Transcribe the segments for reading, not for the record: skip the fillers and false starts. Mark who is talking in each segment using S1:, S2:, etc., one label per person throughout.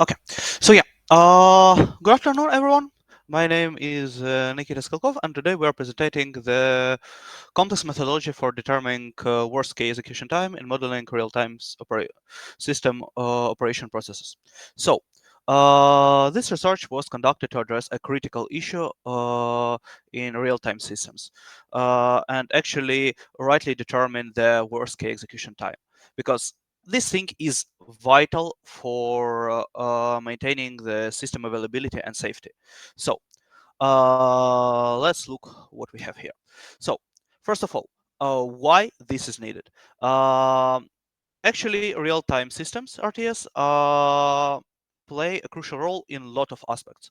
S1: Okay, so yeah, good afternoon, everyone. My name is Nikita Skalkov, and today we are presenting the complex methodology for determining worst case execution time in modeling real-time system operation processes. So, this research was conducted to address a critical issue in real-time systems, and actually rightly determine the worst case execution time, because this thing is vital for maintaining the system availability and safety. So let's look what we have here. So first of all, why this is needed. Actually, real-time systems, RTS, play a crucial role in a lot of aspects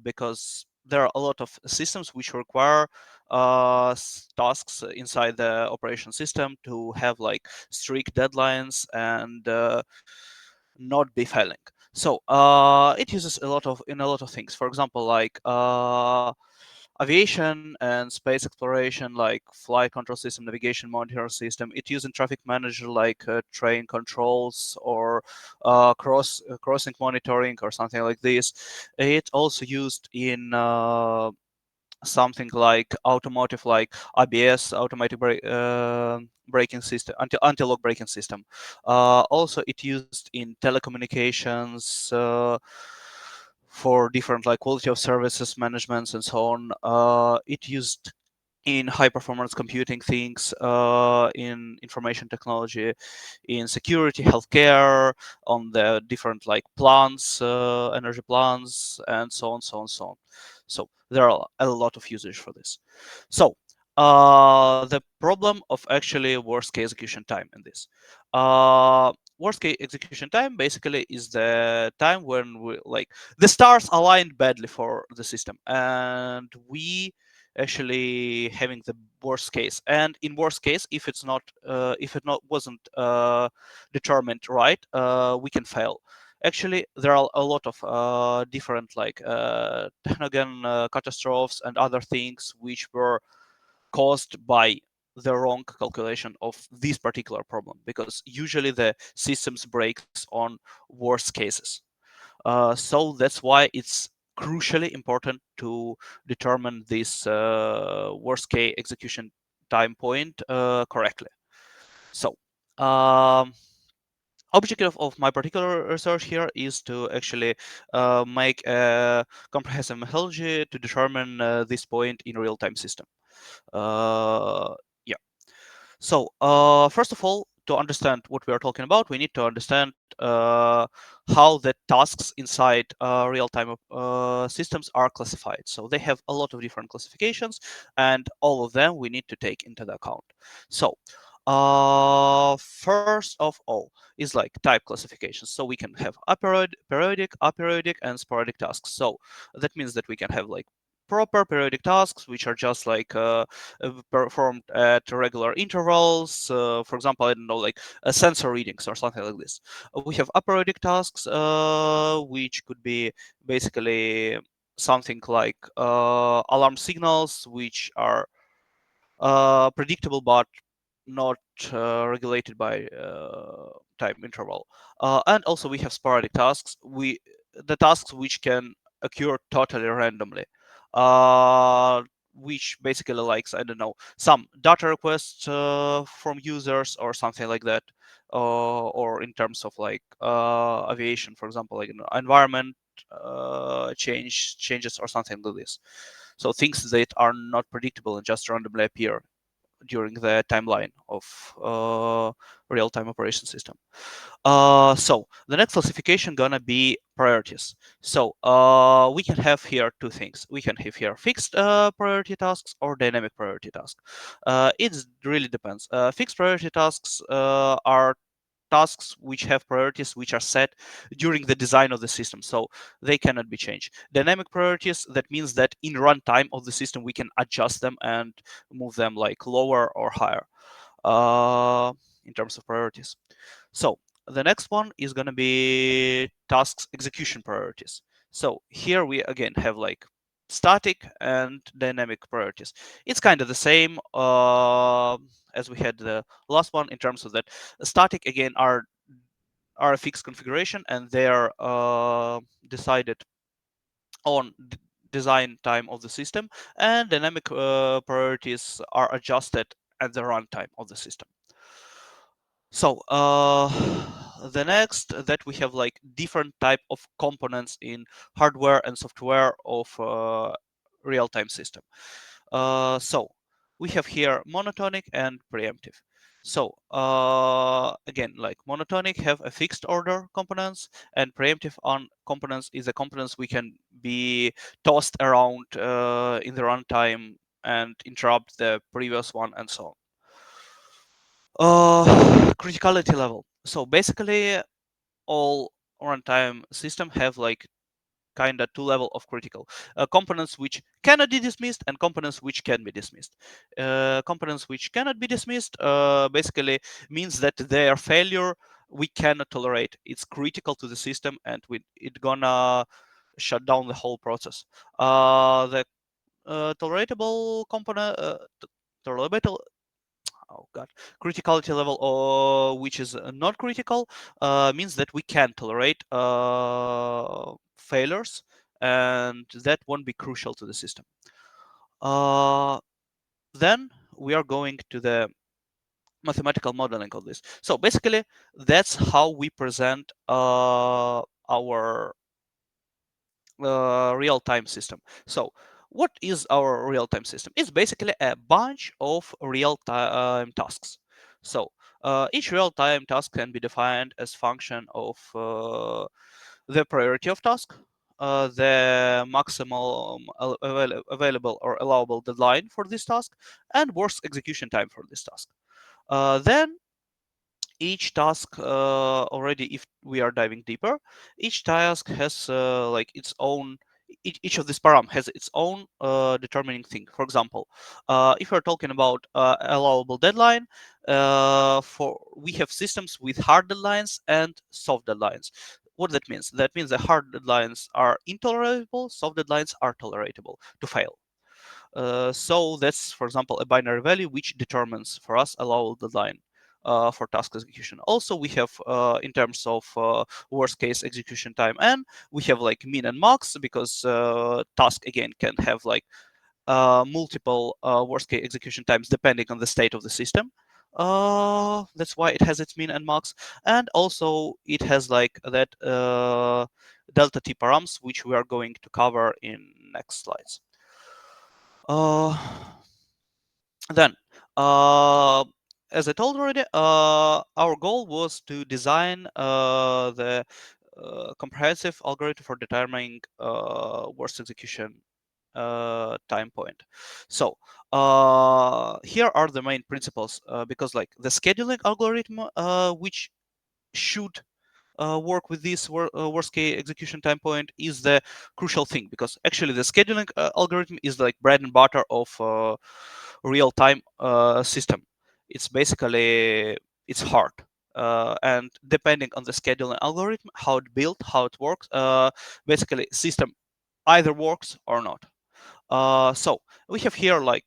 S1: because there are a lot of systems which require tasks inside the operation system to have like strict deadlines and not be failing. So it uses a lot of in a lot of things. For example, like aviation and space exploration, like flight control system, navigation monitor system. It uses traffic manager like train controls or crossing monitoring or something like this. It also used in something like automotive, like ABS, automatic braking system, anti-lock braking system. Also, it used in telecommunications for different like quality of services managements and so on. It used in high performance computing things, in information technology, in security, healthcare, on the different like plants, energy plants, and so on, so on, so on. So there are a lot of usage for this. So the problem of actually worst case execution time in this. Worst case execution time basically is the time when we like the stars aligned badly for the system, and we actually having the worst case. And in worst case, if it not wasn't determined right, we can fail. Actually, there are a lot of different like technogen catastrophes and other things which were caused by the wrong calculation of this particular problem, because usually the systems breaks on worst cases. So that's why it's crucially important to determine this worst case execution time point correctly. So, um, objective of my particular research here is to actually make a comprehensive methodology to determine this point in real-time system. Uh, yeah. So, first of all, to understand what we are talking about, we need to understand how the tasks inside real-time systems are classified. So they have a lot of different classifications, and all of them we need to take into the account. So, first of all is like type classifications. So we can have periodic, aperiodic, and sporadic tasks. So that means that we can have like proper periodic tasks, which are just like performed at regular intervals. For example, I don't know, like sensor readings or something like this. We have aperiodic tasks, which could be basically something like alarm signals, which are predictable but not regulated by time interval. And also we have sporadic tasks. The tasks which can occur totally randomly, uh, which basically likes, I don't know, some data requests from users or something like that, or in terms of like aviation, for example, like environment changes or something like this. So things that are not predictable and just randomly appear during the timeline of real-time operation system. So the next classification gonna be priorities. So we can have here two things. We can have here fixed priority tasks or dynamic priority tasks. It really depends. Fixed priority tasks are tasks which have priorities which are set during the design of the system, so they cannot be changed. Dynamic priorities, that means that in runtime of the system we can adjust them and move them like lower or higher uh, in terms of priorities. So the next one is going to be tasks execution priorities. So here we again have like static and dynamic priorities. It's kind of the same as we had the last one in terms of that static again are are a fixed configuration, and they are decided on design time of the system, and dynamic priorities are adjusted at the runtime of the system. So the next that we have like different type of components in hardware and software of real-time system. So we have here monotonic and preemptive. So again, like monotonic have a fixed order components, and preemptive on components is the components we can be tossed around in the runtime and interrupt the previous one and so on. Criticality level. So basically, all runtime system have like kind of two level of critical components which cannot be dismissed and components which can be dismissed. Components which cannot be dismissed basically means that their failure we cannot tolerate. It's critical to the system, and it gonna shut down the whole process. The tolerable component, tolerable, oh god, criticality level, which is not critical, means that we can tolerate failures, and that won't be crucial to the system. uh, then we are going to the mathematical modeling of this. So basically that's how we present our real-time system. So what is our real-time system? It's basically a bunch of real-time tasks. So each real-time task can be defined as function of the priority of task, the maximum available or allowable deadline for this task, and worst execution time for this task. Then each task already, if we are diving deeper, each task has like its own, each of these param has its own determining thing. For example, if we're talking about allowable deadline, for we have systems with hard deadlines and soft deadlines. What that means? That means the hard deadlines are intolerable, soft deadlines are tolerable to fail. So that's, for example, a binary value which determines for us allowable deadline for task execution. Also, we have in terms of worst case execution time, and we have like min and max, because task again can have like multiple worst case execution times depending on the state of the system. That's why it has its min and max, and also it has like that delta t params, which we are going to cover in next slides. Uh, then, uh, as I told already, our goal was to design the comprehensive algorithm for determining worst execution time point. So here are the main principles, because like the scheduling algorithm, which should work with this worst case execution time point, is the crucial thing, because actually the scheduling algorithm is like bread and butter of real-time system. It's basically, it's hard, and depending on the scheduling algorithm, how it built, how it works, basically system either works or not. So we have here like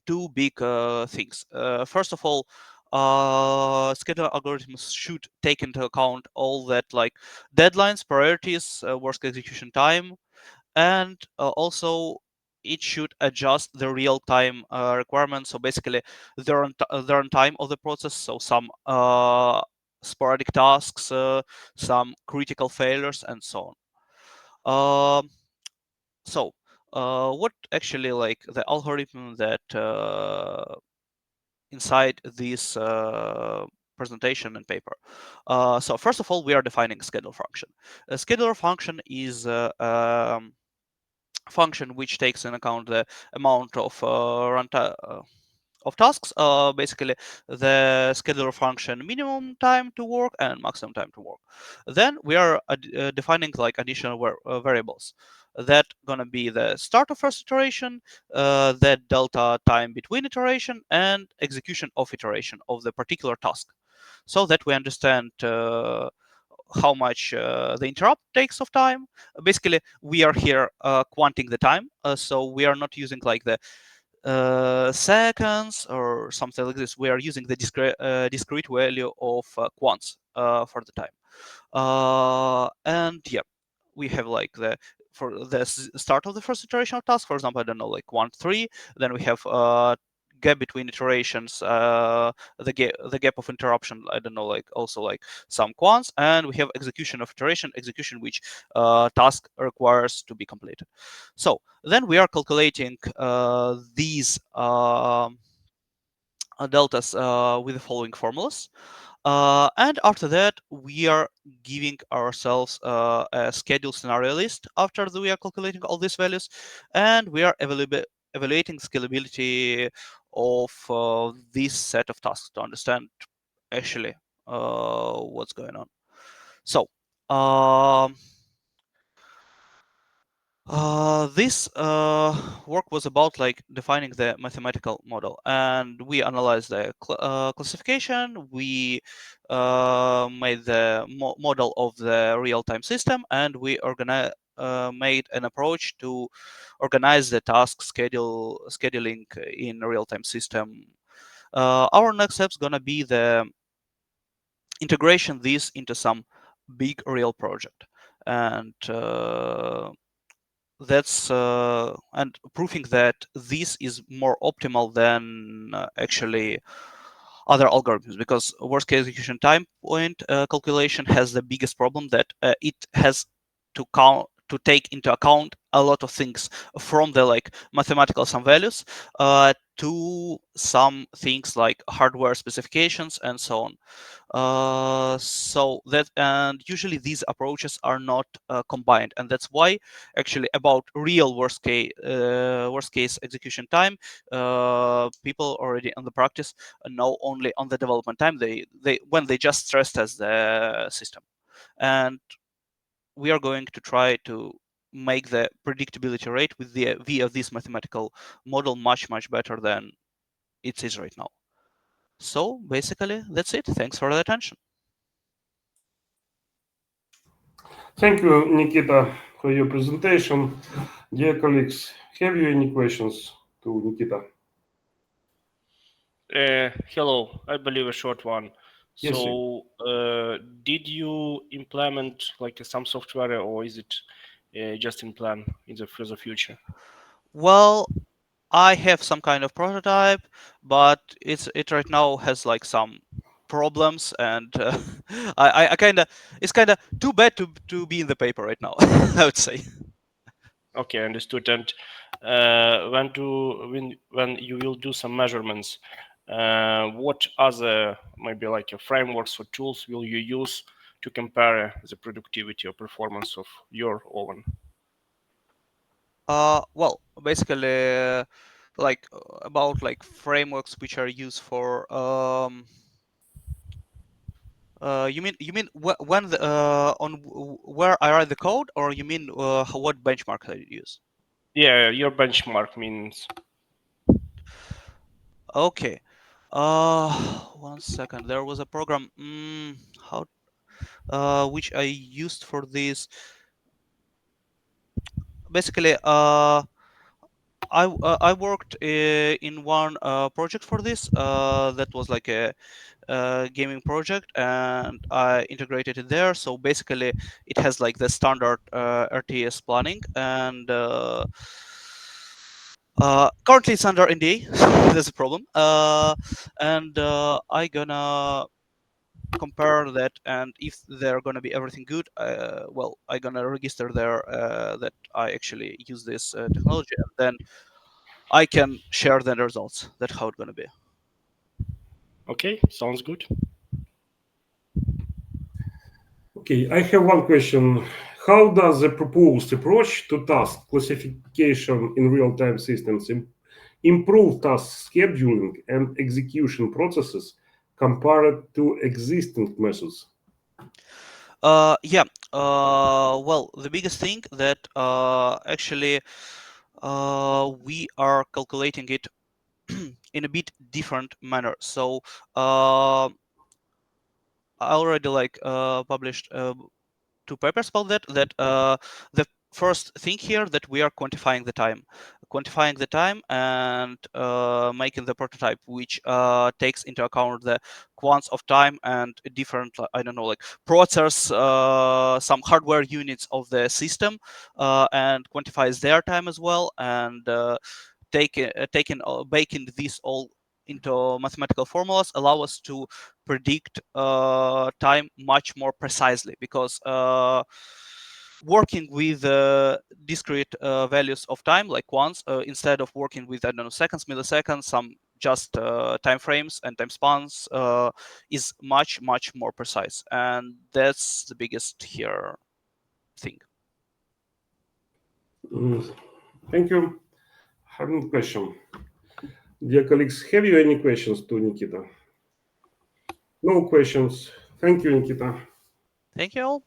S1: two big things. First of all, scheduler algorithms should take into account all that, like deadlines, priorities, worst execution time, and also it should adjust the real-time requirements. So basically, the runtime of the process. So some sporadic tasks, some critical failures, and so on. So what actually like the algorithm that inside this presentation and paper. So first of all, we are defining schedule function. A scheduler function is a function which takes in account the amount of runtime of tasks, basically the scheduler function minimum time to work and maximum time to work. Then we are defining like additional variables that gonna be the start of first iteration, that delta time between iteration, and execution of iteration of the particular task, so that we understand how much the interrupt takes of time. Basically, we are here quanting the time, so we are not using like the seconds or something like this. We are using the discrete value of quants for the time. And yeah, we have like the for the start of the first iteration of task, for example, I don't know, like quant 3. Then we have gap between iterations, the gap of interruption, I don't know, like also like some quants, and we have execution of iteration, execution which task requires to be completed. So then we are calculating these deltas with the following formulas. And after that, we are giving ourselves a schedule scenario list after we are calculating all these values, and we are evaluating scalability of this set of tasks to understand actually what's going on. So, um, this work was about like defining the mathematical model, and we analyzed the classification. We made the model of the real-time system, and we made an approach to organize the task scheduling in a real-time system. Our next step's gonna be the integration this into some big real project, and that's and proving that this is more optimal than actually other algorithms, because worst case execution time point calculation has the biggest problem that it has to take into account a lot of things, from the like mathematical sum values to some things like hardware specifications and so on. So that, and usually these approaches are not combined, and that's why actually about real worst case execution time, people already on the practice know only on the development time, they when they just stress test the system. And we are going to try to make the predictability rate with the via this mathematical model much better than it is right now. So basically that's it. Thanks for the attention.
S2: Thank you, Nikita, for your presentation. Dear colleagues, have you any questions to Nikita?
S3: Hello, I believe a short one.
S2: Yes, sir.
S3: So, did you implement like some software, or is it just in plan in the for the future?
S1: Well, I have some kind of prototype, but it right now has like some problems, and I kind of, it's kind of too bad to be in the paper right now. I would say.
S3: Okay, understood. And when you will do some measurements, what other maybe like frameworks or tools will you use to compare the productivity or performance of your oven?
S1: Well, basically, like about like frameworks which are used for you mean when the where I write the code, or you mean what benchmark I use?
S3: Yeah, your benchmark means.
S1: Okay. One second. There was a program, how which I used for this. Basically, I worked in one project for this. That was like a gaming project, and I integrated it there. So basically, it has like the standard RTS planning, and currently it's under NDA. There's a problem. And I gonna compare that, and if they're gonna be everything good, well, I gonna register there that I actually use this technology, and then I can share the results. That's how it's gonna be.
S3: Okay, sounds good.
S2: Okay, I have one question. How does the proposed approach to task classification in real-time systems improve task scheduling and execution processes compared to existing methods?
S1: Yeah. Well, the biggest thing that actually we are calculating it in a bit different manner. So I already like published 2 papers about that. The first thing here, that we are quantifying the time. quantifying the time and making the prototype which takes into account the quants of time and different, I don't know, like processors, some hardware units of the system, and quantifies their time as well, and baking this all into mathematical formulas allow us to predict time much more precisely, because working with discrete values of time like quants, instead of working with, I don't know, seconds, milliseconds, some just time frames and time spans, is much more precise, and that's the biggest here thing.
S2: Thank you. I have a question. Dear colleagues, have you any questions to Nikita? No questions. Thank you, Nikita.
S1: Thank you all.